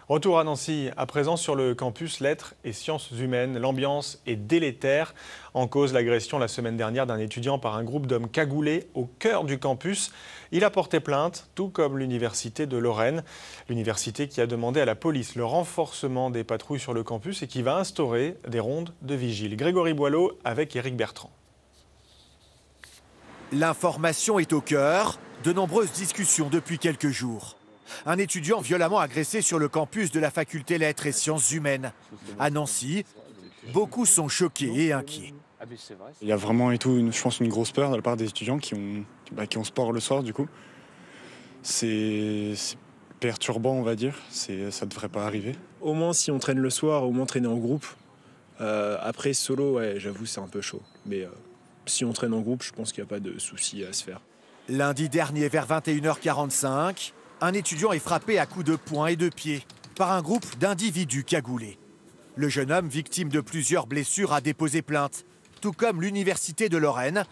Retour à Nancy, à présent sur le campus Lettres et Sciences Humaines. L'ambiance est délétère. En cause, l'agression la semaine dernière d'un étudiant par un groupe d'hommes cagoulés au cœur du campus. Il a porté plainte, tout comme l'université de Lorraine. L'université qui a demandé à la police le renforcement des patrouilles sur le campus et qui va instaurer des rondes de vigiles. Grégory Boileau avec Éric Bertrand. L'information est au cœur de nombreuses discussions depuis quelques jours. Un étudiant violemment agressé sur le campus de la faculté Lettres et Sciences Humaines. À Nancy, beaucoup sont choqués et inquiets. Il y a vraiment je pense, une grosse peur de la part des étudiants qui ont sport le soir du coup. C'est perturbant, on va dire. Ça ne devrait pas arriver. Au moins si on traîne le soir, au moins traîner en groupe. Après solo, ouais, j'avoue c'est un peu chaud. Mais si on traîne en groupe, je pense qu'il n'y a pas de souci à se faire. Lundi dernier, vers 21h45, un étudiant est frappé à coups de poing et de pied par un groupe d'individus cagoulés. Le jeune homme, victime de plusieurs blessures, a déposé plainte, tout comme l'université de Lorraine,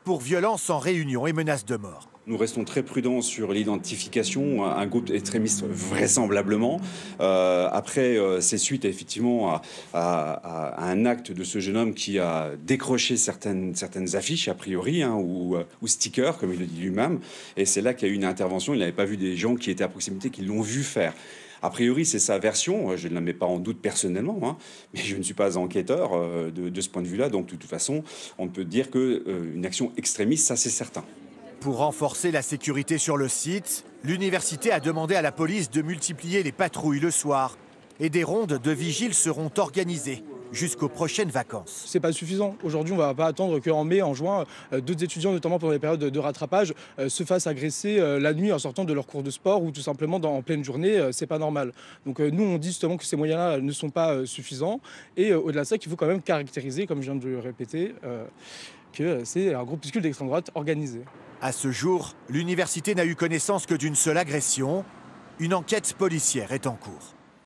pour violence en réunion et menace de mort. Nous restons très prudents sur l'identification, un groupe extrémiste vraisemblablement. Après, c'est suite effectivement à un acte de ce jeune homme qui a décroché certaines affiches, a priori, ou stickers, comme il le dit lui-même. Et c'est là qu'il y a eu une intervention. Il n'avait pas vu des gens qui étaient à proximité, qui l'ont vu faire. A priori, c'est sa version. Je ne la mets pas en doute personnellement, mais je ne suis pas enquêteur de ce point de vue-là. Donc, de toute façon, on peut dire qu'une action extrémiste, ça, c'est certain. Pour renforcer la sécurité sur le site, l'université a demandé à la police de multiplier les patrouilles le soir. Et des rondes de vigiles seront organisées jusqu'aux prochaines vacances. C'est pas suffisant. Aujourd'hui, on ne va pas attendre qu'en mai, en juin, d'autres étudiants, notamment pendant les périodes de rattrapage, se fassent agresser la nuit en sortant de leur cours de sport ou tout simplement en pleine journée. C'est pas normal. Donc nous, on dit justement que ces moyens-là ne sont pas suffisants. Et au-delà de ça, qu'il faut quand même caractériser, comme je viens de le répéter, que c'est un groupuscule d'extrême droite organisé. À ce jour, l'université n'a eu connaissance que d'une seule agression. Une enquête policière est en cours.